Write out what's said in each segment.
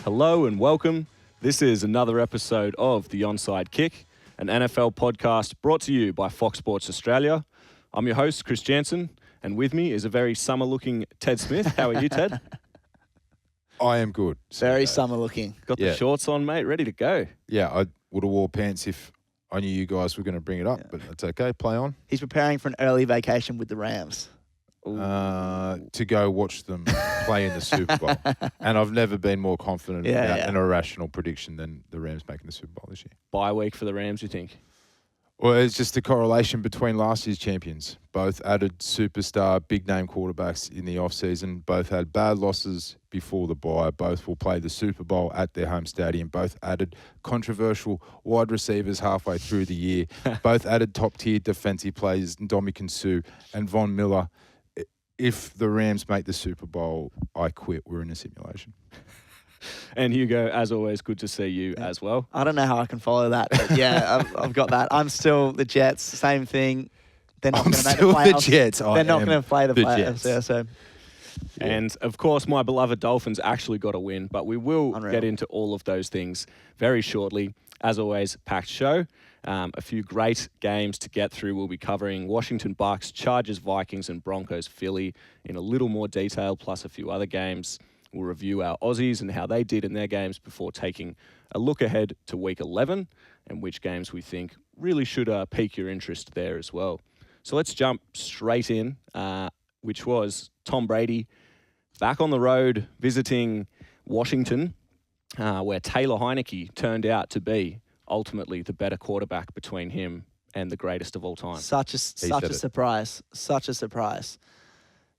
Hello and welcome. This is another episode of The Onside Kick, an NFL podcast brought to you by Fox Sports Australia. I'm your host, Chris Jansen, and with me is a very summer-looking Ted Smith. How are you, Ted? I am good. Very summer-looking. Got the shorts on, mate, ready to go. Yeah, I would have wore pants if I knew you guys were going to bring it up, but it's okay. Play on. He's preparing for an early vacation with the Rams. To go watch them play in the Super Bowl. And I've never been more confident about an irrational prediction than the Rams making the Super Bowl this year. Bye week for the Rams, you think? Well, it's just the correlation between last year's champions. Both added superstar, big-name quarterbacks in the offseason. Both had bad losses before the bye. Both will play the Super Bowl at their home stadium. Both added controversial wide receivers halfway through the year. Both added top-tier defensive players, Ndamukong Suh and Von Miller. If the Rams make the Super Bowl, I quit. We're in a simulation. And Hugo, as always, good to see you as well. I don't know how I can follow that, but yeah, I've got that. I'm still the Jets, same thing. They're not going to make the playoffs. The Jets. They're not going to play the playoffs. Yeah, so. And, of course, my beloved Dolphins actually got a win, but we will get into all of those things very shortly. As always, packed show. A few great games to get through. We'll be covering Washington Bucks, Chargers, Vikings, and Broncos, Philly in a little more detail, plus a few other games. We'll review our Aussies and how they did in their games before taking a look ahead to Week 11 and which games we think really should pique your interest there as well. So let's jump straight in, which was Tom Brady back on the road visiting Washington, where Taylor Heinicke turned out to be ultimately the better quarterback between him and the greatest of all time. Such a surprise. Such a surprise.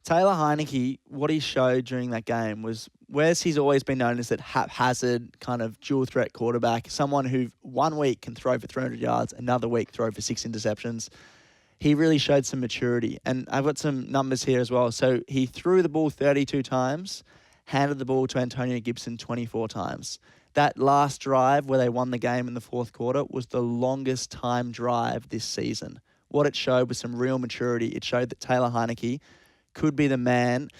Taylor Heinicke, what he showed during that game was, whereas he's always been known as that haphazard kind of dual threat quarterback, someone who 1 week can throw for 300 yards, another week throw for 6 interceptions. He really showed some maturity. And I've got some numbers here as well. So he threw the ball 32 times, handed the ball to Antonio Gibson 24 times. That last drive where they won the game in the fourth quarter was the longest time drive this season. What it showed was some real maturity. It showed that Taylor Heinicke could be the man.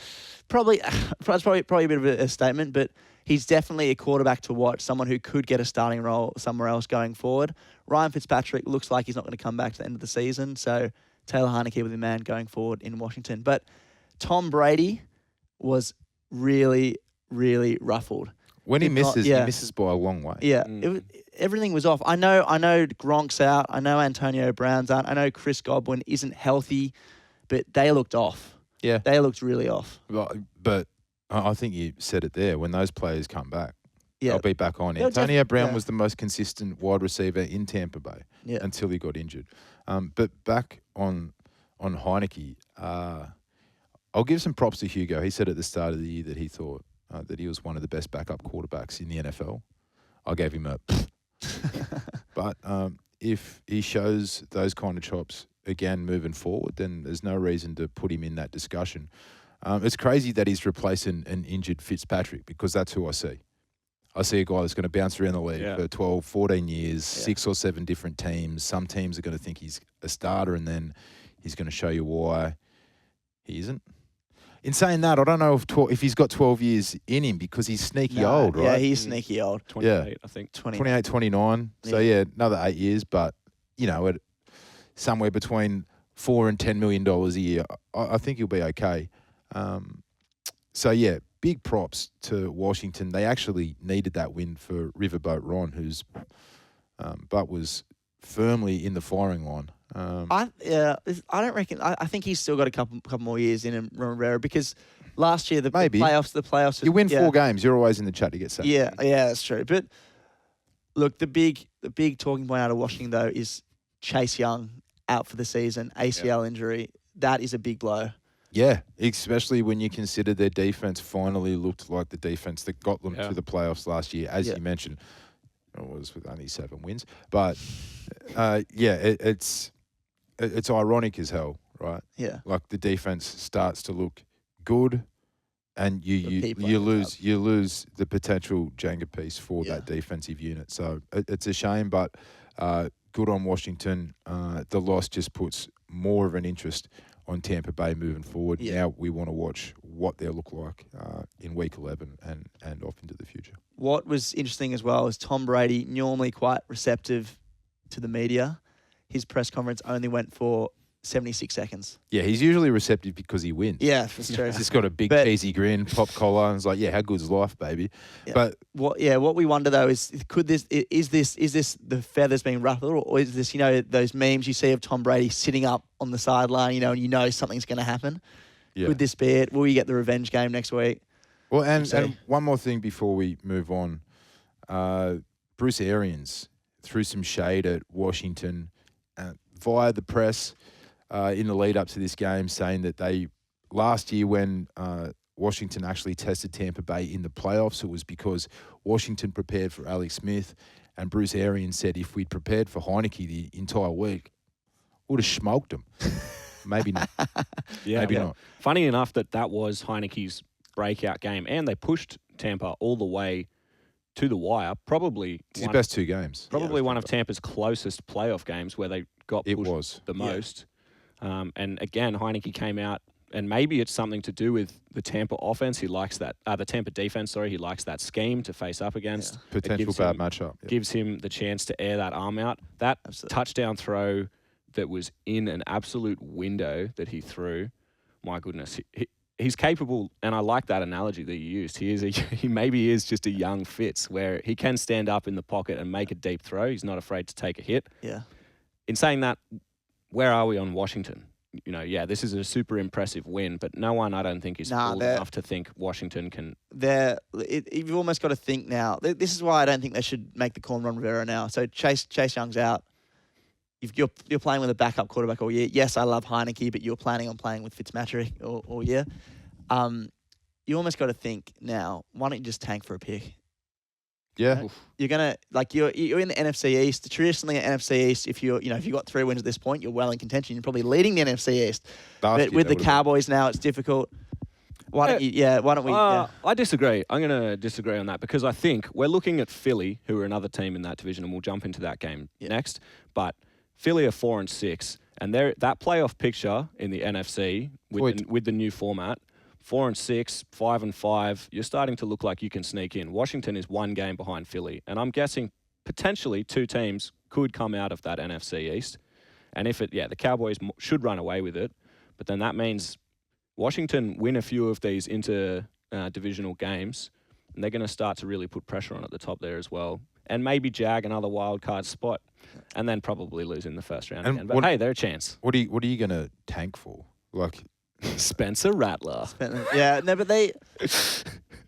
Probably a bit of a statement, but he's definitely a quarterback to watch, someone who could get a starting role somewhere else going forward. Ryan Fitzpatrick looks like he's not going to come back to the end of the season, so Taylor Heinicke will be the man going forward in Washington. But Tom Brady was really, really ruffled. When he misses by a long way. Yeah, everything was off. I know Gronk's out. I know Antonio Brown's out. I know Chris Godwin isn't healthy, but they looked off. Yeah. They looked really off. But I think you said it there. When those players come back, they'll be back on. Antonio Brown was the most consistent wide receiver in Tampa Bay until he got injured. But back on Heinicke, I'll give some props to Hugo. He said at the start of the year that he thought that he was one of the best backup quarterbacks in the NFL. I gave him a But if he shows those kind of chops again moving forward, then there's no reason to put him in that discussion. It's crazy that he's replacing an injured Fitzpatrick, because that's who I see. I see a guy that's going to bounce around the league for 12, 14 years, 6 or 7 different teams. Some teams are going to think he's a starter, and then he's going to show you why he isn't. In saying that, I don't know if he's got 12 years in him, because he's sneaky old, right? Yeah, he's sneaky old. 28, I think. 28, 29. So, another 8 years. But, at somewhere between $4 and $10 million a year, I think he'll be okay. Big props to Washington. They actually needed that win for Riverboat Ron, whose butt was firmly in the firing line. I don't reckon. I think he's still got a couple more years in him, Rivera, because last year the playoffs. You win 4 games, you're always in the chat to get sacked. Yeah, that's true. But look, the big talking point out of Washington though is Chase Young out for the season, ACL injury. That is a big blow. Yeah, especially when you consider their defense finally looked like the defense that got them to the playoffs last year, as you mentioned. It was with only 7 wins, but it's ironic as hell, right? Yeah, like the defense starts to look good, and you lose the potential Jenga piece for that defensive unit. So it's a shame, but good on Washington. The loss just puts more of an interest on Tampa Bay moving forward. Yeah. Now we want to watch what they'll look like in Week 11 and off into the future. What was interesting as well is Tom Brady, normally quite receptive to the media. His press conference only went for 76 seconds. Yeah, he's usually receptive because he wins. Yeah, that's true. He's just got a big cheesy grin, pop collar, and it's like, yeah, how good's life, baby? Yeah. But what we wonder though is is this the feathers being ruffled, or is this, those memes you see of Tom Brady sitting up on the sideline, and something's going to happen? Yeah. Could this be it? Will we get the revenge game next week? Well, and one more thing before we move on. Bruce Arians threw some shade at Washington via the press in the lead up to this game, saying that last year when Washington actually tested Tampa Bay in the playoffs, it was because Washington prepared for Alex Smith, and Bruce Arians said if we'd prepared for Heinicke the entire week, would have smoked them. Maybe not. Maybe not. Funny enough that was Heinicke's breakout game, and they pushed Tampa all the way to the wire. Probably it's his best 2 games. Probably one of Tampa's closest playoff games where they got pushed the most. And again, Heinicke came out, and maybe it's something to do with the Tampa offense. He likes that. The Tampa defense, sorry. He likes that scheme to face up against. Yeah. Potential bad matchup. Yeah. Gives him the chance to air that arm out. That touchdown throw that was in an absolute window that he threw, my goodness. He's capable, and I like that analogy that you used. He maybe is just a young Fitz, where he can stand up in the pocket and make a deep throw. He's not afraid to take a hit. Yeah. In saying that, where are we on Washington? This is a super impressive win, but no one, I don't think, is fool enough to think Washington can. You've almost got to think now. This is why I don't think they should make the call on Ron Rivera now. So Chase Young's out. You're playing with a backup quarterback all year. Yes, I love Heinicke, but you're planning on playing with Fitzmagic all year. You almost got to think now, why don't you just tank for a pick? Yeah. You're going to, you're in the NFC East. Traditionally, at NFC East, if you got 3 wins at this point, you're well in contention. You're probably leading the NFC East. But with the Cowboys now, it's difficult. Why don't we? I disagree. I'm going to disagree on that, because I think we're looking at Philly, who are another team in that division, and we'll jump into that game next. But Philly are 4-6, and that playoff picture in the NFC with the new format, 4-6, 5-5, you're starting to look like you can sneak in. Washington is 1 game behind Philly, and I'm guessing potentially 2 teams could come out of that NFC East. And the Cowboys should run away with it, but then that means Washington win a few of these divisional games, and they're going to start to really put pressure on at the top there as well. And maybe jag another wild card spot, and then probably lose in the first round again. But hey, they're a chance. What are you going to tank for? Like Spencer Rattler. Yeah, no, but they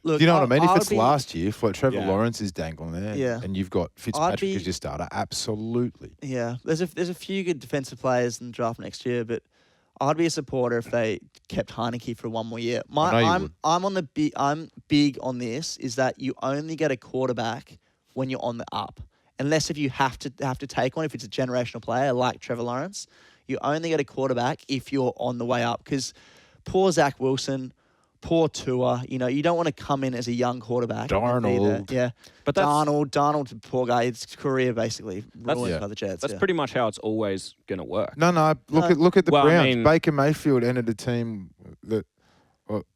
look. Do you know what I mean? If it's last year, if Trevor Lawrence is dangling there, and you've got Fitzpatrick as your starter, absolutely. Yeah, there's a few good defensive players in the draft next year, but I'd be a supporter if they kept Heinicke for 1 more year. I'm big on this. Is that you only get a quarterback when you're on the up, unless if you have to take one. If it's a generational player like Trevor Lawrence, you only get a quarterback if you're on the way up. Because poor Zach Wilson, poor Tua, you don't want to come in as a young quarterback. Darnold. Yeah. But Darnold, poor guy, his career basically ruined by the Jets. That's pretty much how it's always going to work. No. Look at the Browns. Baker Mayfield entered a team that...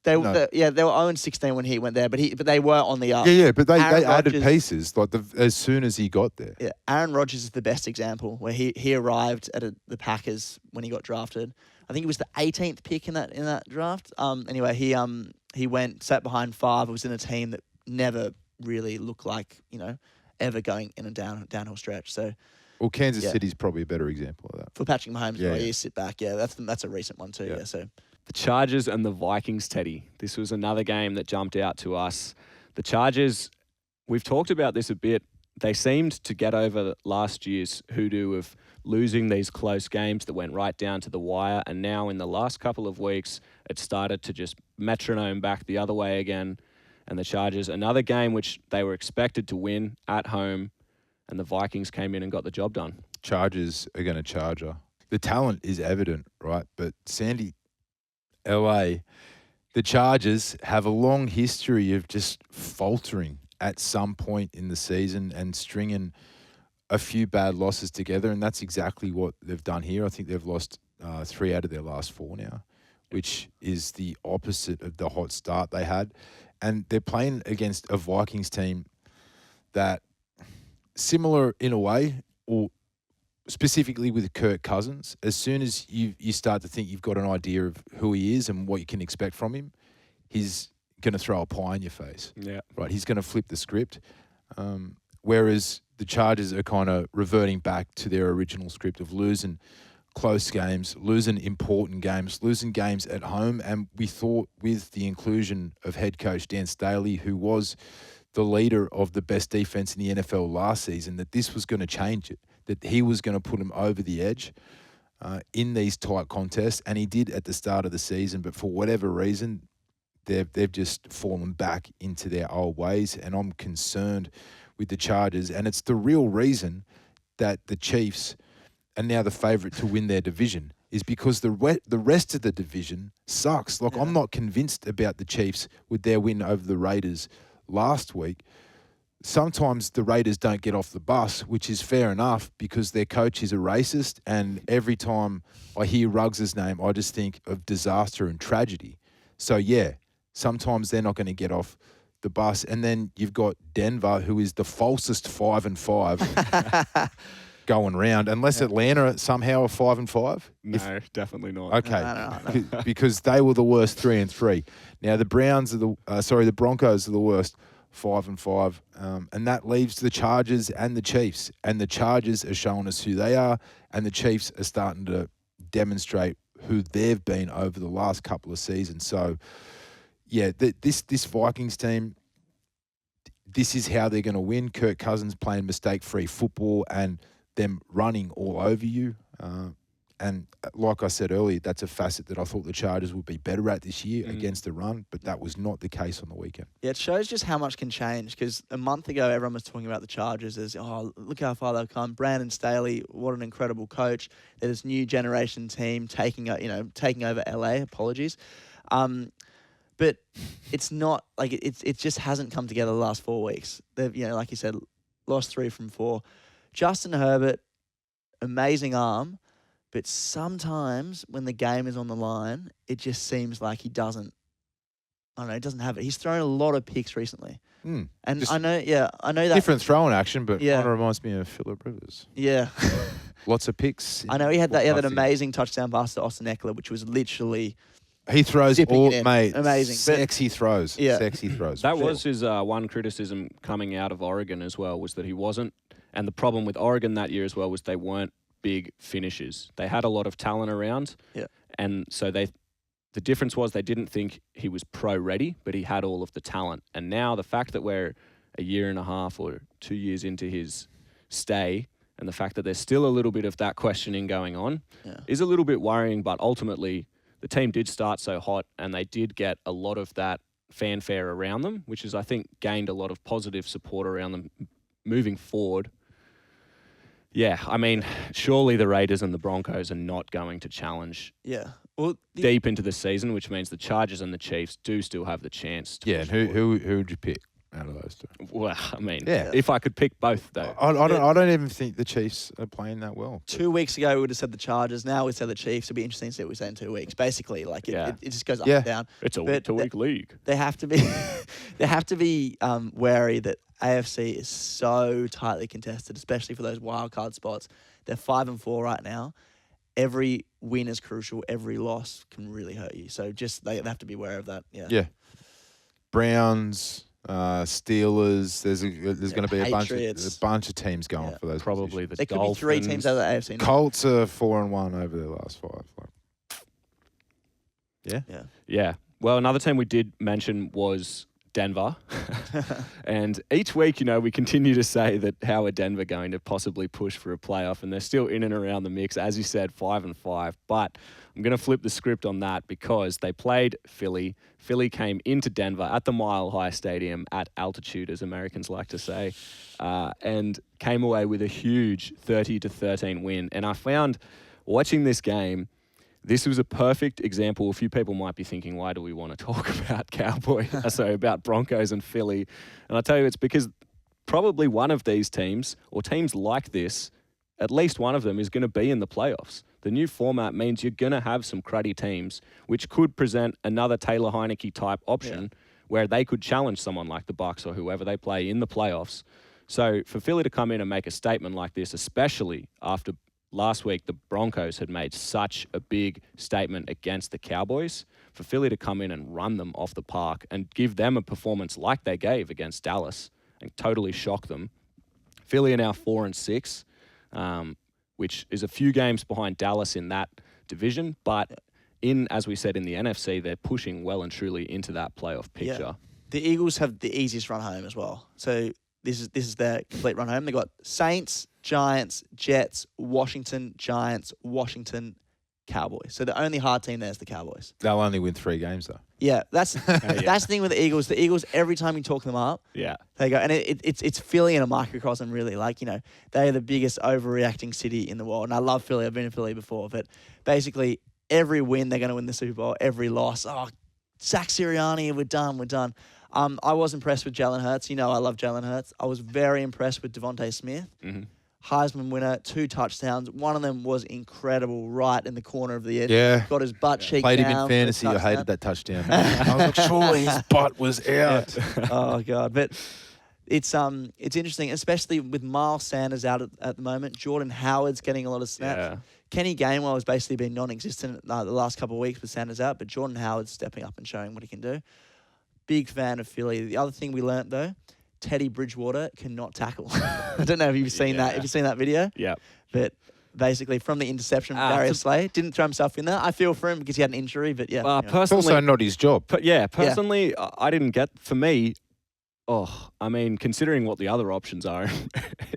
They were 0-16 when he went there, but they were on the up. Yeah, but they added pieces as soon as he got there. Yeah, Aaron Rodgers is the best example, where he arrived at the Packers when he got drafted. I think he was the 18th pick in that draft. Anyway, he went, sat behind 5. It was in a team that never really looked like ever going in a downhill stretch. So. Well, Kansas City's probably a better example of that. For Patrick Mahomes, you sit back. Yeah, that's a recent one too. Yeah, so. The Chargers and the Vikings, Teddy. This was another game that jumped out to us. The Chargers, we've talked about this a bit. They seemed to get over last year's hoodoo of losing these close games that went right down to the wire. And now in the last couple of weeks, it started to just metronome back the other way again. And the Chargers, another game which they were expected to win at home, and the Vikings came in and got the job done. Chargers are going to charger. The talent is evident, right? But Sandy... LA, the Chargers have a long history of just faltering at some point in the season and stringing a few bad losses together, and that's exactly what they've done here. I think they've lost 3 out of their last 4 now, which is the opposite of the hot start they had. And they're playing against a Vikings team that, similar in a way, or specifically with Kirk Cousins, as soon as you start to think you've got an idea of who he is and what you can expect from him, he's going to throw a pie in your face. Yeah. Right. He's going to flip the script. Whereas the Chargers are kind of reverting back to their original script of losing close games, losing important games, losing games at home. And we thought with the inclusion of head coach Dan Staley, who was the leader of the best defense in the NFL last season, that this was going to change it, that he was going to put him over the edge in these tight contests. And he did at the start of the season, but for whatever reason, they've just fallen back into their old ways. And I'm concerned with the Chargers. And it's the real reason that the Chiefs are now the favourite to win their division, is because the rest of the division sucks. Like, I'm not convinced about the Chiefs with their win over the Raiders last week. Sometimes the Raiders don't get off the bus, which is fair enough because their coach is a racist. And every time I hear Ruggs' name, I just think of disaster and tragedy. So, yeah, sometimes they're not going to get off the bus. And then you've got Denver, who is the falsest 5-5 going round, unless Atlanta somehow are 5-5. No, definitely not. Okay, No. because they were the worst 3-3. Now the the Broncos are the worst 5-5, and that leaves the Chargers and the Chiefs. And the Chargers are showing us who they are, and the Chiefs are starting to demonstrate who they've been over the last couple of seasons. So, yeah, this Vikings team, this is how they're going to win. Kirk Cousins playing mistake-free football and them running all over you. And like I said earlier, that's a facet that I thought the Chargers would be better at this year against the run, but that was not the case on the weekend. Yeah, it shows just how much can change, because a month ago everyone was talking about the Chargers as, oh, look how far they've come. Brandon Staley, what an incredible coach. They're this new generation team taking over LA. Apologies. But it's not like it just hasn't come together the last 4 weeks. They've, like you said, lost 3 from 4. Justin Herbert, amazing arm, but sometimes when the game is on the line, it just seems like he doesn't have it. He's thrown a lot of picks recently. And I know that. Different throwing action, but kind of reminds me of Phillip Rivers. Yeah. Lots of picks. I know he had that amazing touchdown pass to Austin Eckler, which was literally... He throws amazing. Sexy throws. Yeah. Sexy throws. That was his one criticism coming out of Oregon as well, was that he wasn't. And the problem with Oregon that year as well was they weren't big finishers. They had a lot of talent around. Yeah. And so the difference was they didn't think he was pro ready, but he had all of the talent. And now the fact that we're a year and a half or 2 years into his stay, and the fact that there's still a little bit of that questioning going on is a little bit worrying, but ultimately the team did start so hot and they did get a lot of that fanfare around them, which is, I think, gained a lot of positive support around them moving forward. Yeah, I mean, surely the Raiders and the Broncos are not going to challenge deep into the season, which means the Chargers and the Chiefs do still have the chance to and who would you pick out of those two? Well, I mean, if I could pick both, though. I don't even think the Chiefs are playing that well. 2 weeks ago, we would have said the Chargers. Now we said the Chiefs. It'll be interesting to see what we say in 2 weeks. Basically, like it just goes up and down. It's a week-to-week league. They have to be wary that AFC is so tightly contested, especially for those wild card spots. They're 5-4 right now. Every win is crucial. Every loss can really hurt you. So just they have to be aware of that. Yeah. Browns, Steelers. There's going to be a bunch of teams going for those. Probably positions. the Dolphins. There could be 3 teams out of the AFC. Colts are 4-1 over their last 5. Yeah. Well, another team we did mention was Denver. And each week, we continue to say that how are Denver going to possibly push for a playoff, and they're still in and around the mix, as you said, 5-5. But I'm going to flip the script on that because they played Philly. Philly came into Denver at the Mile High Stadium at altitude, as Americans like to say, and came away with a huge 30-13 win. And I found watching this game, this was a perfect example. A few people might be thinking, why do we want to talk about about Broncos and Philly? And I tell you, it's because probably one of these teams or teams like this at least one of them is going to be in the playoffs. The new format means you're going to have some cruddy teams, which could present another Taylor Heineke type option where they could challenge someone like the Bucks or whoever they play in the playoffs. So for Philly to come in and make a statement like this, especially after last week the Broncos had made such a big statement against the Cowboys, for Philly to come in and run them off the park and give them a performance like they gave against Dallas and totally shock them. Philly are now 4-6. Which is a few games behind Dallas in that division, but as we said, in the NFC, they're pushing well and truly into that playoff picture. Yeah. The Eagles have the easiest run home as well. So this is their complete run home. They've got Saints, Giants, Jets, Washington, Giants, Washington, Cowboys. So the only hard team there is the Cowboys. They'll only win 3 games, though. Yeah, that's the thing with the Eagles. The Eagles, every time you talk them up, they go, and it's Philly in a microcosm, really. Like, they are the biggest overreacting city in the world. And I love Philly. I've been in Philly before. But basically, every win, they're going to win the Super Bowl. Every loss, Zach Sirianni, we're done. I was impressed with Jalen Hurts. I love Jalen Hurts. I was very impressed with Devontae Smith. Mm-hmm. Heisman winner, 2 touchdowns. One of them was incredible, right in the corner of the edge. Yeah. Got his butt cheek Played down. Played him in fantasy. I hated that touchdown. I was like, surely his butt was out. Yeah. Oh, God. But it's interesting, especially with Miles Sanders out at the moment. Jordan Howard's getting a lot of snaps. Yeah. Kenny Gainwell has basically been non-existent the last couple of weeks with Sanders out, but Jordan Howard's stepping up and showing what he can do. Big fan of Philly. The other thing we learnt, though, Teddy Bridgewater cannot tackle. I don't know if you've seen that. Have you seen that video? Yeah. But basically, from the interception from Darius Slay, didn't throw himself in there. I feel for him because he had an injury, but personally, it's also not his job. Personally, I didn't get, for me, considering what the other options are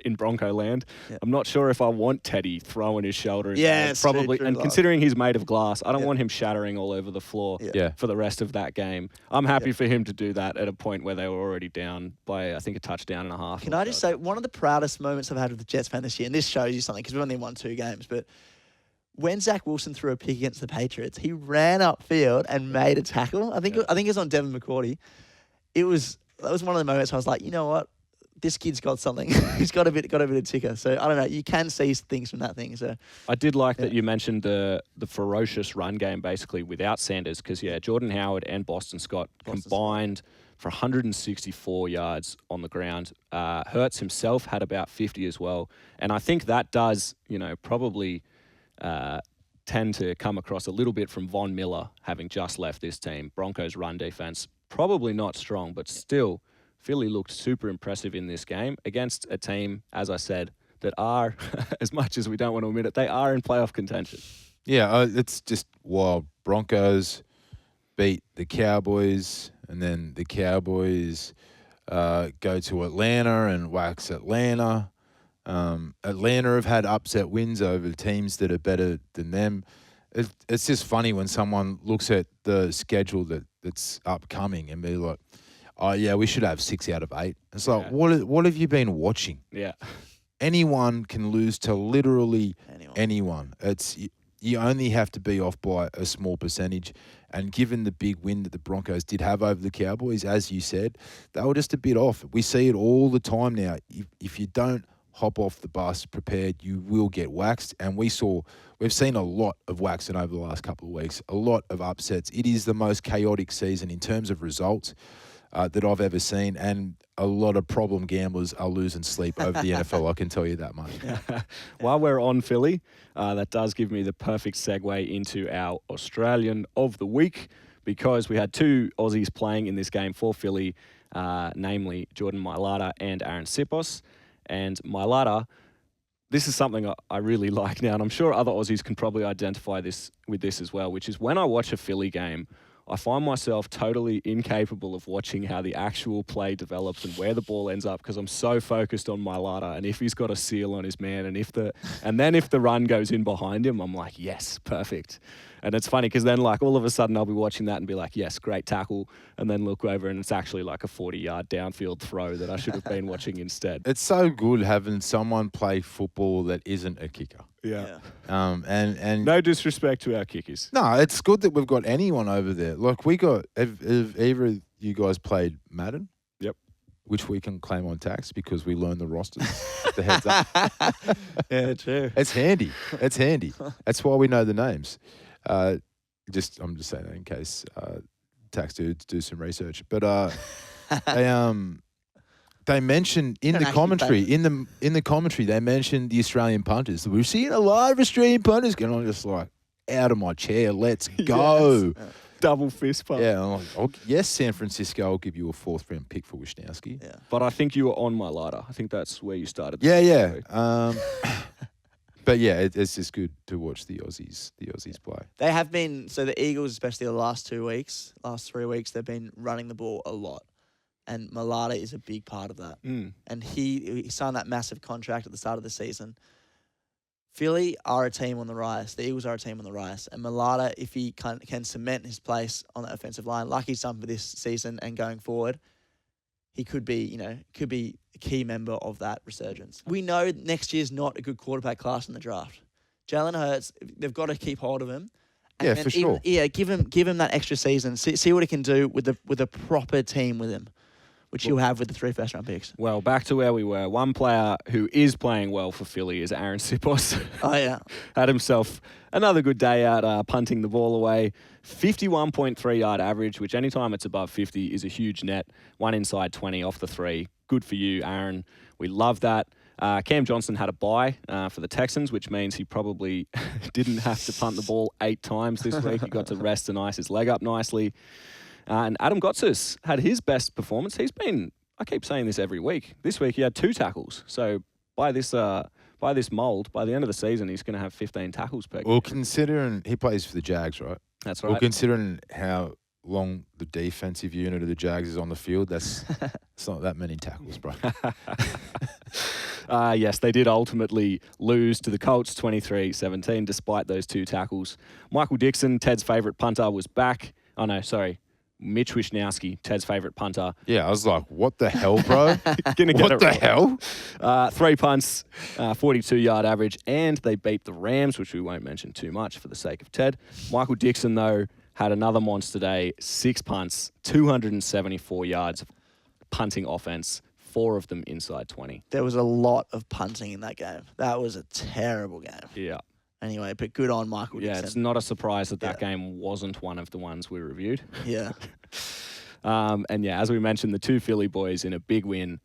in Bronco land, I'm not sure if I want Teddy throwing his shoulder. Probably. And considering he's made of glass, I don't want him shattering all over the floor for the rest of that game. I'm happy for him to do that at a point where they were already down by, I think, a touchdown and a half. Can I just say, one of the proudest moments I've had with the Jets fan this year, and this shows you something because we've only won 2 games, but when Zach Wilson threw a pick against the Patriots, he ran upfield and made a tackle. I think it was on Devin McCourty. That was one of the moments I was like, you know what? This kid's got something. He's got a bit of ticker. So I don't know. You can see things from that thing. So I did like that you mentioned the ferocious run game basically without Sanders because Jordan Howard and Boston Scott combined for 164 yards on the ground. Hurts himself had about 50 as well, and I think that does probably tend to come across a little bit from Von Miller having just left this team. Broncos run defense. Probably not strong, but still, Philly looked super impressive in this game against a team, as I said, that are, as much as we don't want to admit it, they are in playoff contention. Yeah, it's just wild. Broncos beat the Cowboys, and then the Cowboys go to Atlanta and wax Atlanta. Atlanta have had upset wins over teams that are better than them. It's just funny when someone looks at the schedule that's upcoming and be like, oh, yeah, we should have 6 out of 8. It's like, what have you been watching? Yeah. Anyone can lose to literally anyone. You only have to be off by a small percentage. And given the big win that the Broncos did have over the Cowboys, as you said, they were just a bit off. We see it all the time now. If you don't hop off the bus prepared, you will get waxed. And we've seen a lot of waxing over the last couple of weeks, a lot of upsets. It is the most chaotic season in terms of results that I've ever seen, and a lot of problem gamblers are losing sleep over the NFL, I can tell you that much. While we're on Philly, that does give me the perfect segue into our Australian of the week, because we had 2 Aussies playing in this game for Philly, namely Jordan Mailata and Aaron Sipos. And Mailata, this is something I really like now, and I'm sure other Aussies can probably identify with this as well, which is when I watch a Philly game, I find myself totally incapable of watching how the actual play develops and where the ball ends up because I'm so focused on Mailata and if he's got a seal on his man and then if the run goes in behind him, I'm like, yes, perfect. And it's funny because then like all of a sudden I'll be watching that and be like, yes, great tackle. And then look over and it's actually like a 40-yard downfield throw that I should have been watching instead. It's so good having someone play football that isn't a kicker. Yeah. And no disrespect to our kickers. No, it's good that we've got anyone over there. Like have either of you guys played Madden? Yep. which we can claim on tax because we learn the rosters. The heads up. Yeah, true. It's handy. It's handy. That's why we know the names. I'm just saying that in case tax dudes do some research. But they mentioned in the commentary, in the commentary, they mentioned the Australian punters. We're seeing a lot of Australian punters, and I'm just like, out of my chair, let's go. Yes. Double fist pump. Yeah, I'm like, yes, San Francisco, I'll give you a 4th round pick for Wisniewski. Yeah. But I think you were on my ladder. I think that's where you started. Yeah. But yeah, it's just good to watch the Aussies play. They have been, so the Eagles, especially the last 3 weeks, they've been running the ball a lot. And Malata is a big part of that. And he signed that massive contract at the start of the season. Philly are a team on the rise. The Eagles are a team on the rise. And Malata, if he can cement his place on the offensive line, like he's done for this season and going forward, he could be a key member of that resurgence. We know next year's not a good quarterback class in the draft. Jalen Hurts, they've got to keep hold of him. And for sure. Give him that extra season. See what he can do with a proper team with him, which he'll have with the 3 first-round picks. Well, back to where we were. One player who is playing well for Philly is Aaron Sipos. Oh, yeah. Had himself another good day out punting the ball away. 51.3 yard average, which anytime it's above 50 is a huge net. 1 inside 20 off the 3. Good for you, Aaron. We love that. Cam Johnson had a bye for the Texans, which means he probably didn't have to punt the ball 8 times this week. He got to rest and ice his leg up nicely. And Adam Gotsis had his best performance. He's been, I keep saying this every week. This week he had 2 tackles. So by this mould, by the end of the season, he's going to have 15 tackles per game. Well, considering he plays for the Jags, right? That's right. Well, considering how long the defensive unit of the Jags is on the field, it's not that many tackles, bro. Yes, they did ultimately lose to the Colts 23-17 despite those 2 tackles. Michael Dixon, Ted's favourite punter, was back. Oh, no, sorry. Mitch Wisniewski, Ted's favourite punter. Yeah, I was like, what the hell, bro? Gonna get what the hell? 3 punts, 42-yard average, and they beat the Rams, which we won't mention too much for the sake of Ted. Michael Dixon, though, had another monster day, 6 punts, 274 yards of punting offense, 4 of them inside 20. There was a lot of punting in that game. That was a terrible game. Yeah. Anyway, but good on Michael Dixon. Yeah, it's not a surprise that game wasn't one of the ones we reviewed. Yeah. And yeah, as we mentioned, the 2 Philly boys in a big win,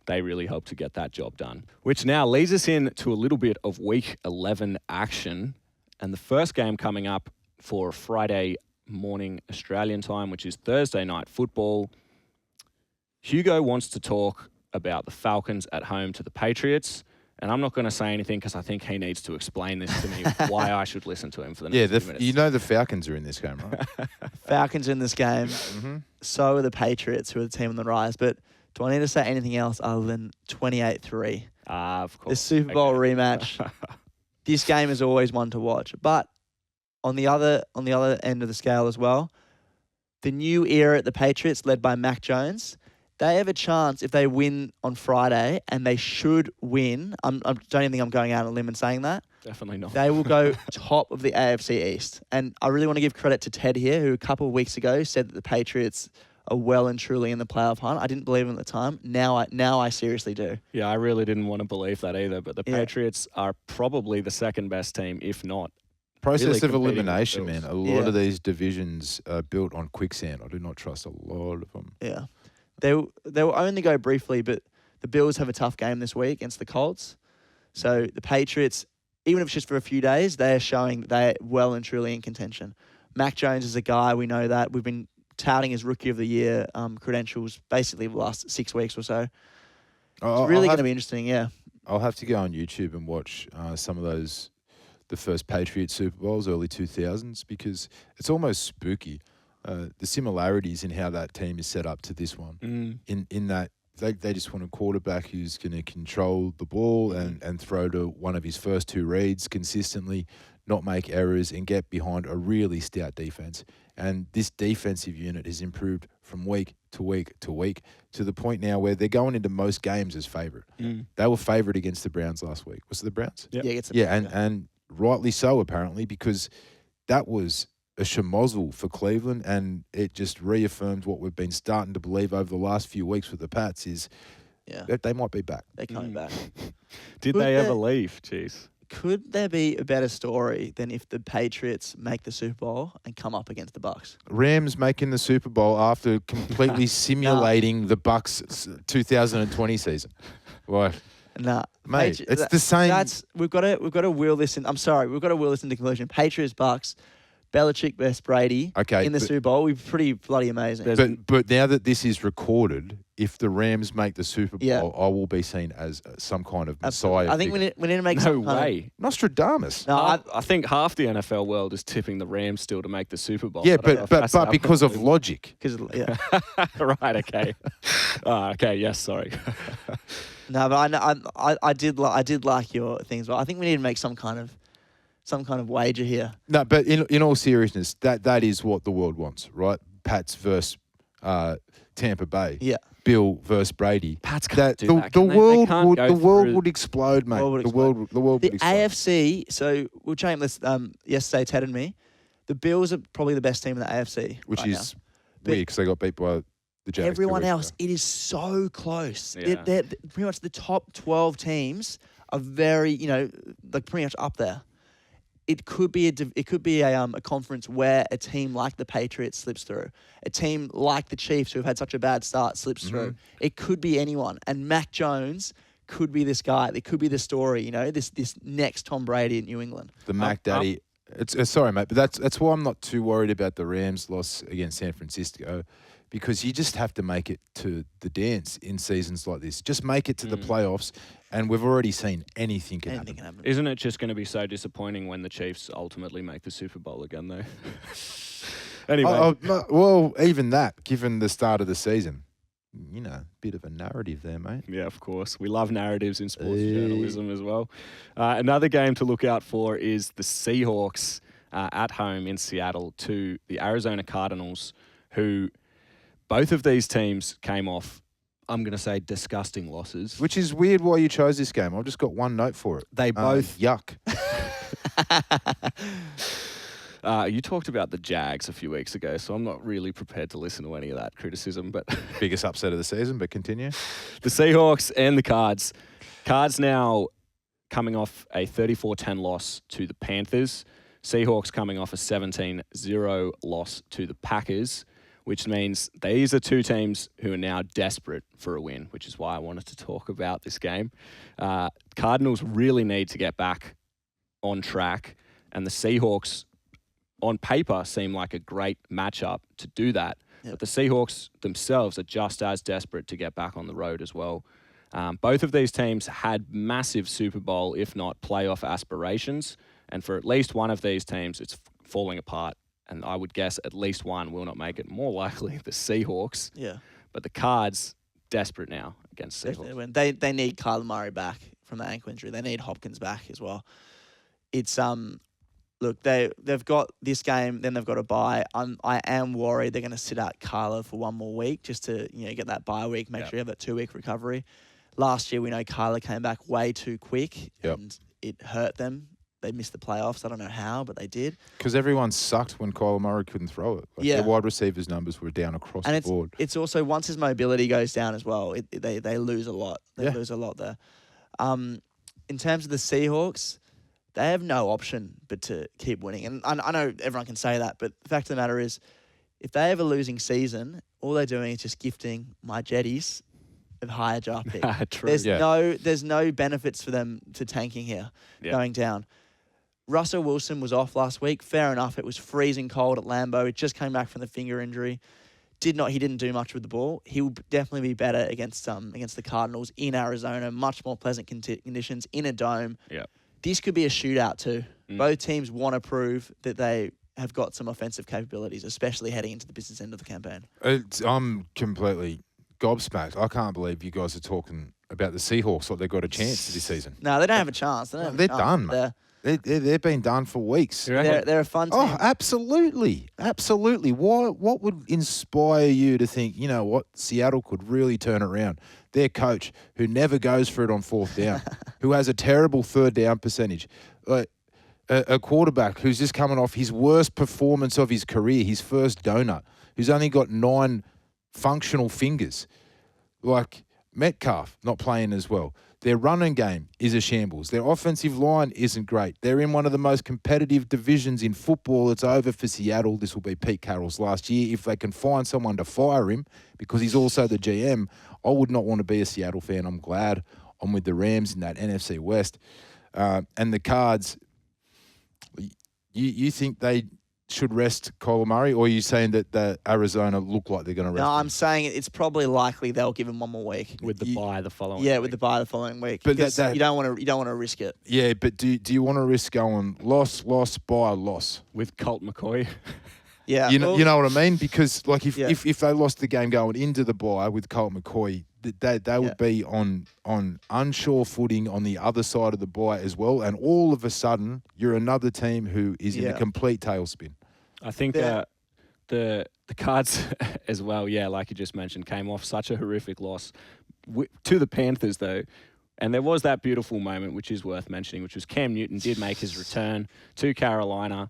they really helped to get that job done. Which now leads us in to a little bit of Week 11 action. And the first game coming up for Friday morning Australian time, which is Thursday night football. Hugo wants to talk about the Falcons at home to the Patriots. And I'm not going to say anything because I think he needs to explain this to me, why I should listen to him for the next few minutes. You know the Falcons are in this game, right? Falcons in this game. Mm-hmm. So are the Patriots, who are the team on the rise. But do I need to say anything else other than 28-3? Of course. The Super Bowl rematch. This game is always one to watch. But on the other end of the scale as well, the new era at the Patriots, led by Mac Jones, they have a chance if they win on Friday, and they should win. I don't even think I'm going out on a limb and saying that. Definitely not. They will go top of the AFC East. And I really want to give credit to Ted here, who a couple of weeks ago said that the Patriots are well and truly in the playoff hunt. I didn't believe him at the time. Now I seriously do. Yeah, I really didn't want to believe that either. But the Patriots are probably the second best team, if not. Process of elimination, man. A lot of these divisions are built on quicksand. I do not trust a lot of them. Yeah. They will only go briefly, but the Bills have a tough game this week against the Colts. So the Patriots, even if it's just for a few days, they are showing that they're well and truly in contention. Mac Jones is a guy, we know that. We've been touting his Rookie of the Year credentials basically the last 6 weeks or so. It's really going to be interesting, yeah. I'll have to go on YouTube and watch some of those, the first Patriots Super Bowls, early 2000s, because it's almost spooky. The similarities in how that team is set up to this one, in that they just want a quarterback who's going to control the ball and throw to one of his first 2 reads consistently, not make errors, and get behind a really stout defense. And this defensive unit has improved from week to week to week to the point now where they're going into most games as favourite. They were favourite against the Browns last week. Was it the Browns? Yep. And rightly so, apparently, because that was a schmozzle for Cleveland, and it just reaffirmed what we've been starting to believe over the last few weeks with the Pats is that they might be back. They're coming back. Did they ever leave? Jeez. Could there be a better story than if the Patriots make the Super Bowl and come up against the Bucs? Rams making the Super Bowl after completely simulating the Bucs 2020 season. Why? Nah, mate, it's the same. We've got to wheel this in. I'm sorry, we've got to wheel this into conclusion. Patriots, Bucs, Belichick versus Brady in the Super Bowl. We're pretty bloody amazing. But now that this is recorded, if the Rams make the Super Bowl, I will be seen as some kind of messiah. I think we need to make no way. Nostradamus. No, I think half the NFL world is tipping the Rams still to make the Super Bowl. Yeah, but because of logic. Right. Okay. Okay. Yes. Sorry. No, but I did like your things. But I think we need to make some kind of wager here. No, but in all seriousness, that is what the world wants, right? Pats versus Tampa Bay. Yeah. Bill versus Brady. Pats can't do that. The world would explode, mate. The world would explode. AFC. So we were chatting this yesterday, Ted and me. The Bills are probably the best team in the AFC, which is weird because they got beat by the Jags. Everyone else, it is so close. Yeah. They're pretty much the top 12 teams are very, pretty much up there. It could be a conference where a team like the Patriots slips through, a team like the Chiefs who have had such a bad start slips through. It could be anyone, and Mac Jones could be this guy. It could be the story, this next Tom Brady in New England. The Mac Daddy. It's sorry, mate, but that's why I'm not too worried about the Rams' loss against San Francisco, because you just have to make it to the dance in seasons like this. Just make it to the playoffs. And we've already seen anything can happen. Isn't it just going to be so disappointing when the Chiefs ultimately make the Super Bowl again, though? Anyway. Well, even that, given the start of the season, bit of a narrative there, mate. Yeah, of course. We love narratives in sports journalism as well. Another game to look out for is the Seahawks at home in Seattle to the Arizona Cardinals, who both of these teams came off, I'm going to say, disgusting losses. Which is weird why you chose this game. I've just got one note for it. They both... Yuck. You talked about the Jags a few weeks ago, so I'm not really prepared to listen to any of that criticism. But biggest upset of the season, but continue. The Seahawks and the Cards. Cards now coming off a 34-10 loss to the Panthers. Seahawks coming off a 17-0 loss to the Packers, which means these are two teams who are now desperate for a win, which is why I wanted to talk about this game. Cardinals really need to get back on track, and the Seahawks, on paper, seem like a great matchup to do that. Yep. But the Seahawks themselves are just as desperate to get back on the road as well. Both of these teams had massive Super Bowl, if not playoff aspirations, and for at least one of these teams, it's falling apart. And I would guess at least one will not make it. More likely the Seahawks. Yeah. But the Cards, desperate now against Seahawks. They need Kyler Murray back from the ankle injury. They need Hopkins back as well. It's look, they've got this game, then they've got a bye. I am worried they're going to sit out Kyler for one more week just to get that bye week, make sure you have that 2-week recovery. Last year we know Kyler came back way too quick and it hurt them. They missed the playoffs. I don't know how, but they did. Because everyone sucked when Kyler Murray couldn't throw it. Their wide receivers numbers were down across the board. It's also, once his mobility goes down as well, they lose a lot. They lose a lot there. In terms of the Seahawks, they have no option but to keep winning. And I know everyone can say that, but the fact of the matter is, if they have a losing season, all they're doing is just gifting my Jetties of higher draft pick. True. There's no benefits for them to tanking here, going down. Russell Wilson was off last week. Fair enough. It was freezing cold at Lambeau. It just came back from the finger injury. He didn't do much with the ball. He will definitely be better against the Cardinals in Arizona. Much more pleasant conditions in a dome. Yeah. This could be a shootout too. Both teams want to prove that they have got some offensive capabilities, especially heading into the business end of the campaign. I'm completely gobsmacked. I can't believe you guys are talking about the Seahawks like they've got a chance this season. No, they don't have a chance. They're done, mate. They've been done for weeks. They're a fun team. Oh, absolutely. Absolutely. What would inspire you to think, you know what, Seattle could really turn it around? Their coach, who never goes for it on fourth down, who has a terrible third down percentage. a quarterback who's just coming off his worst performance of his career, his first donut, who's only got 9 functional fingers. Like Metcalf not playing as well. Their running game is a shambles. Their offensive line isn't great. They're in one of the most competitive divisions in football. It's over for Seattle. This will be Pete Carroll's last year. If they can find someone to fire him, because he's also the GM, I would not want to be a Seattle fan. I'm glad I'm with the Rams in that NFC West. And the Cards, you think they should rest Kyler Murray, or are you saying that the Arizona look like they're going to rest him? I'm saying it's probably likely they'll give him one more week with the bye the following week. Yeah, with the bye the following week. But you don't want to risk it. Yeah, but do you want to risk going loss, bye, loss with Colt McCoy? Yeah, you know what I mean? Because like if they lost the game going into the bye with Colt McCoy, they would be on unsure footing on the other side of the bye as well, and all of a sudden you're another team who is in a complete tailspin. I think the Cards as well, like you just mentioned, came off such a horrific loss to the Panthers though. And there was that beautiful moment, which is worth mentioning, which was Cam Newton did make his return to Carolina,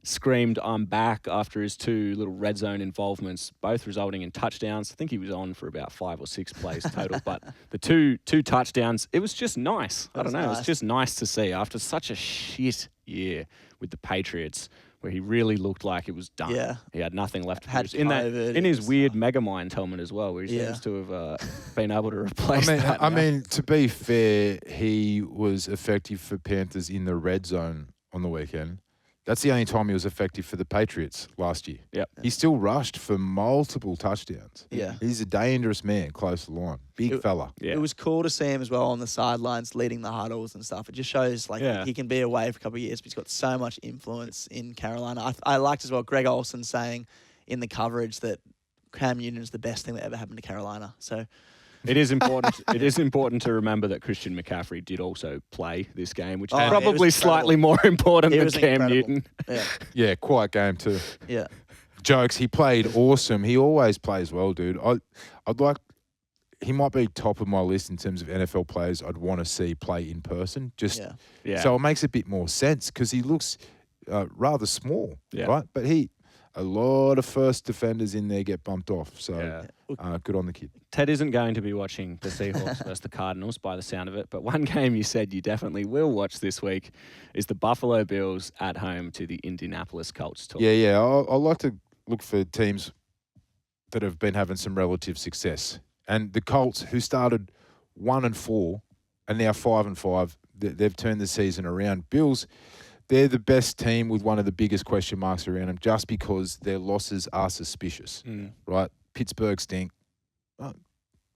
screamed, "I'm back," after his 2 little red zone involvements, both resulting in touchdowns. I think he was on for about 5 or 6 plays total, but the two touchdowns, it was just nice. I don't know. It was just nice to see after such a shit year with the Patriots, where he really looked like it was done. Yeah. He had nothing left to produce. In his weird Megamind helmet as well, where he seems to have been able to replace that. I mean, to be fair, he was effective for Panthers in the red zone on the weekend. That's the only time he was effective for the Patriots last year. Yep. He still rushed for multiple touchdowns. Yeah. He's a dangerous man, close to the line. Big fella. Yeah. It was cool to see him as well on the sidelines leading the huddles and stuff. It just shows he can be away for a couple of years, but he's got so much influence in Carolina. I liked as well Greg Olsen saying in the coverage that Cam Newton is the best thing that ever happened to Carolina. So it is important. It is important to remember that Christian McCaffrey did also play this game, which is probably slightly more important than Cam Newton. Yeah, quiet game too. Yeah, jokes. He played awesome. He always plays well, dude. I'd like. He might be top of my list in terms of NFL players I'd want to see play in person. So it makes a bit more sense because he looks rather small, right? But a lot of first defenders in there get bumped off. So good on the kid. Ted isn't going to be watching the Seahawks versus the Cardinals by the sound of it, but one game you said you definitely will watch this week is the Buffalo Bills at home to the Indianapolis Colts. Yeah. I like to look for teams that have been having some relative success. And the Colts, who started 1-4 and now 5-5, they've turned the season around. Bills, they're the best team with one of the biggest question marks around them just because their losses are suspicious, right? Pittsburgh stink.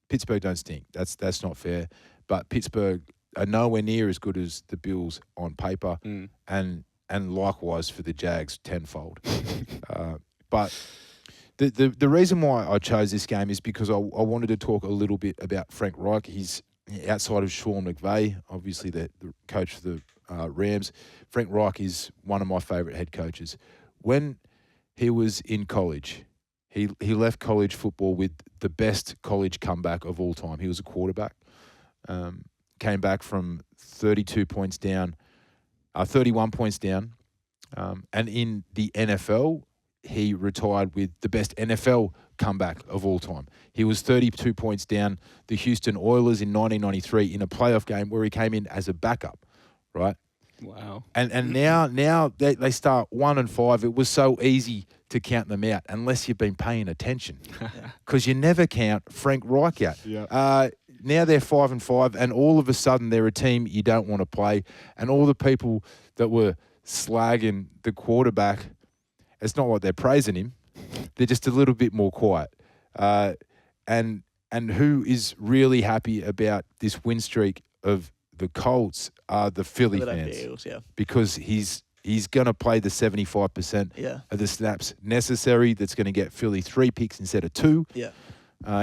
Pittsburgh don't stink. That's not fair. But Pittsburgh are nowhere near as good as the Bills on paper, and likewise for the Jags tenfold. But the reason why I chose this game is because I wanted to talk a little bit about Frank Reich. He's outside of Sean McVay, obviously the coach for the Rams. Frank Reich is one of my favourite head coaches. When he was in college, he left college football with the best college comeback of all time. He was a quarterback, came back from 31 points down, and in the NFL, he retired with the best NFL comeback of all time. He was 32 points down the Houston Oilers in 1993 in a playoff game where he came in as a backup, right? Wow. And now they start 1-5. It was so easy to count them out unless you've been paying attention, because you never count Frank Reich out. Yeah. Now they're 5-5, and all of a sudden they're a team you don't want to play. And all the people that were slagging the quarterback, it's not like they're praising him. They're just a little bit more quiet. And who is really happy about this win streak of the Colts are the Philly fans. Eagles, because he's going to play the 75% of the snaps necessary. That's going to get Philly 3 picks instead of 2. Yeah.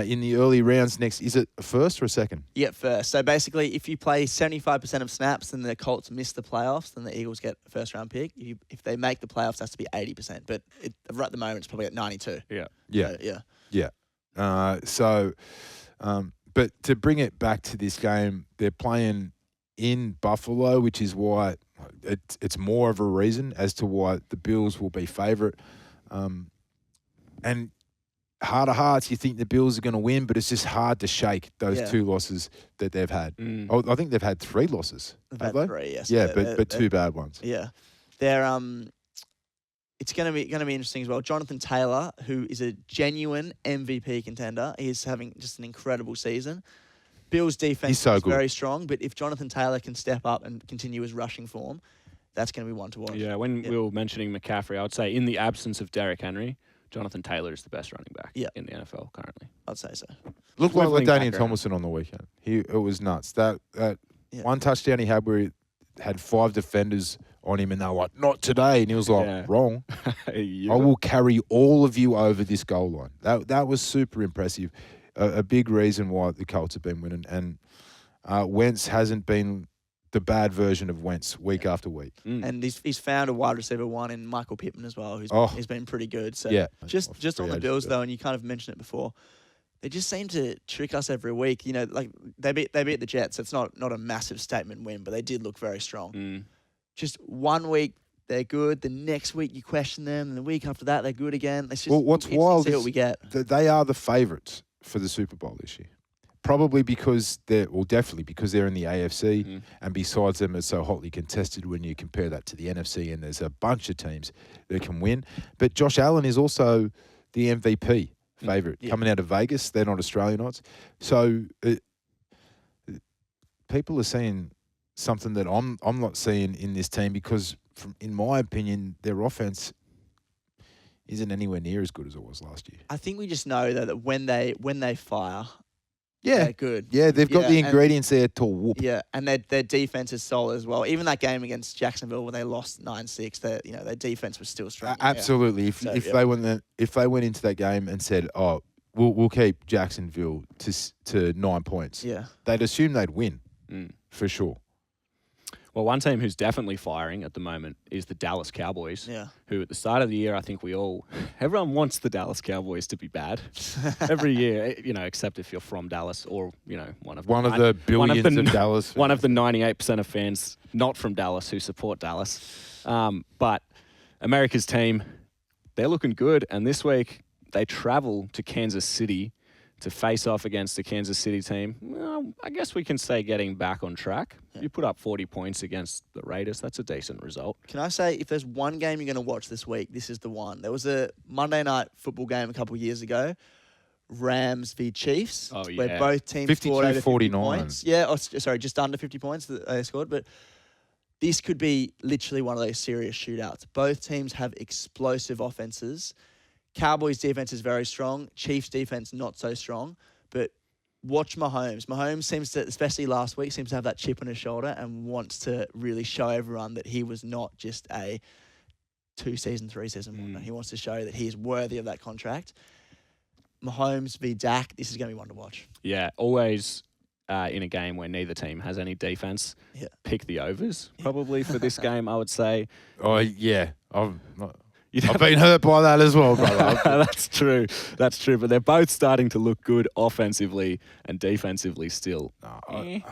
In the early rounds next, is it a first or a second? Yeah, first. So basically, if you play 75% of snaps and the Colts miss the playoffs, then the Eagles get a first-round pick. If they make the playoffs, it has to be 80%. But right at the moment, it's probably at 92. Yeah. But to bring it back to this game, they're playing in Buffalo, which is why it's more of a reason as to why the Bills will be favourite. And heart of hearts, you think the Bills are going to win, but it's just hard to shake those 2 losses that they've had. I think they've had 3 losses. They've had 3, yes. Yeah, but 2 bad ones. Yeah, they're It's going to be interesting as well. Jonathan Taylor, who is a genuine MVP contender, he is having just an incredible season. Bills' defense is very strong, but if Jonathan Taylor can step up and continue his rushing form, that's going to be one to watch. Yeah, when we were mentioning McCaffrey, I would say in the absence of Derrick Henry, Jonathan Taylor is the best running back in the NFL currently. I'd say so. Looked like LaDainian Tomlinson on the weekend. It was nuts. That one touchdown he had where he had 5 defenders on him and they were like, not today. And he was like, wrong. I will carry all of you over this goal line. That was super impressive. A big reason why the Colts have been winning. And Wentz hasn't been the bad version of Wentz week after week. And he's found a wide receiver 1 in Michael Pittman as well, he's been pretty good. So just on the Bills though, and you kind of mentioned it before, they just seem to trick us every week. You know, like they beat the Jets. It's not a massive statement win, but they did look very strong. Just one week they're good, the next week you question them, and the week after that they're good again. It's just what's wild is what we get. They are the favourites for the Super Bowl this year. Probably because definitely because they're in the AFC, and besides them, it's so hotly contested when you compare that to the NFC, and there's a bunch of teams that can win. But Josh Allen is also the MVP favourite coming out of Vegas. They're not Australian odds, so people are seeing something that I'm not seeing in this team because, in my opinion, their offense isn't anywhere near as good as it was last year. I think we just know that when they fire. They're good. Yeah, they've got the ingredients there to whoop. Yeah, and their defense is solid as well. Even that game against Jacksonville when they lost 9-6, their defense was still strong. Absolutely. If they went into that game and said, "Oh, we'll keep Jacksonville to 9 points," they'd assume they'd win for sure. Well, one team who's definitely firing at the moment is the Dallas Cowboys, who at the start of the year, I think everyone wants the Dallas Cowboys to be bad every year, except if you're from Dallas or, one of the billions of Dallas fans. One of the 98% of fans not from Dallas who support Dallas. But America's team, they're looking good. And this week they travel to Kansas City to face off against the Kansas City team. Well, I guess we can say getting back on track. You put up 40 points against the Raiders. That's a decent result. Can I say, if there's one game you're going to watch this week, this is the one. There was a Monday night football game a couple of years ago, Rams v Chiefs, where both teams scored over 50 points. Just under 50 points that they scored. But this could be literally one of those serious shootouts. Both teams have explosive offenses. Cowboys' defense is very strong. Chiefs' defense not so strong. But watch Mahomes. Mahomes seems to, especially last week, seems to have that chip on his shoulder and wants to really show everyone that he was not just a 2-season, 3-season wonder. He wants to show that he is worthy of that contract. Mahomes v Dak, this is going to be one to watch. Yeah, always in a game where neither team has any defense, pick the overs probably for this game, I would say. Oh, yeah. I've been hurt by that as well, brother. That's true. But they're both starting to look good offensively and defensively still. I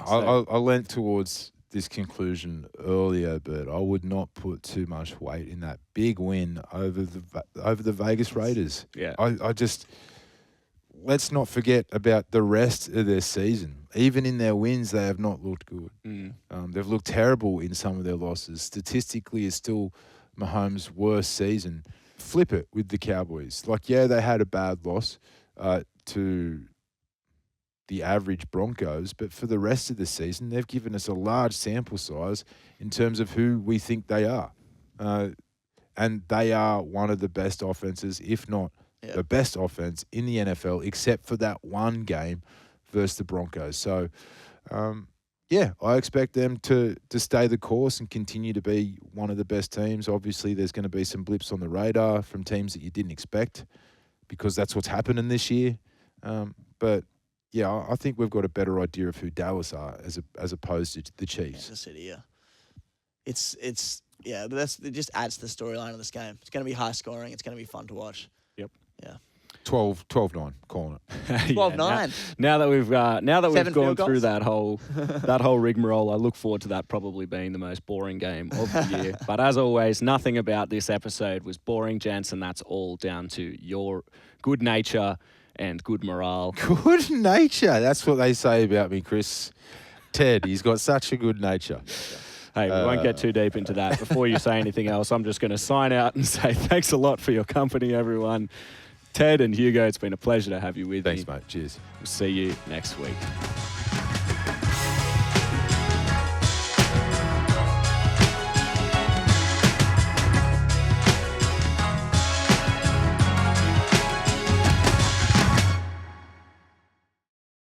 leant towards this conclusion earlier, but I would not put too much weight in that big win over the Vegas Raiders. Yeah. I just let's not forget about the rest of their season. Even in their wins, they have not looked good. They've looked terrible in some of their losses. Statistically, it's still Mahomes' worst season. Flip it with the Cowboys. They had a bad loss to the average Broncos, but for the rest of the season, they've given us a large sample size in terms of who we think they are. And they are one of the best offenses, if not the best offense in the NFL, except for that one game versus the Broncos. So, I expect them to stay the course and continue to be one of the best teams. Obviously, there's going to be some blips on the radar from teams that you didn't expect because that's what's happening this year. But I think we've got a better idea of who Dallas are as opposed to the Chiefs. Kansas City, but it just adds to the storyline of this game. It's going to be high scoring. It's going to be fun to watch. Yep. Yeah. 12-9, calling it. 12-9. Now that we've gone through goals? that whole rigmarole, I look forward to that probably being the most boring game of the year. But as always, nothing about this episode was boring, gents, and that's all down to your good nature and good morale. Good nature. That's what they say about me, Chris. Ted, he's got such a good nature. Hey, we won't get too deep into that. Before you say anything else, I'm just going to sign out and say thanks a lot for your company, everyone. Ted and Hugo, it's been a pleasure to have you with me. Thanks, mate. Cheers. We'll see you next week.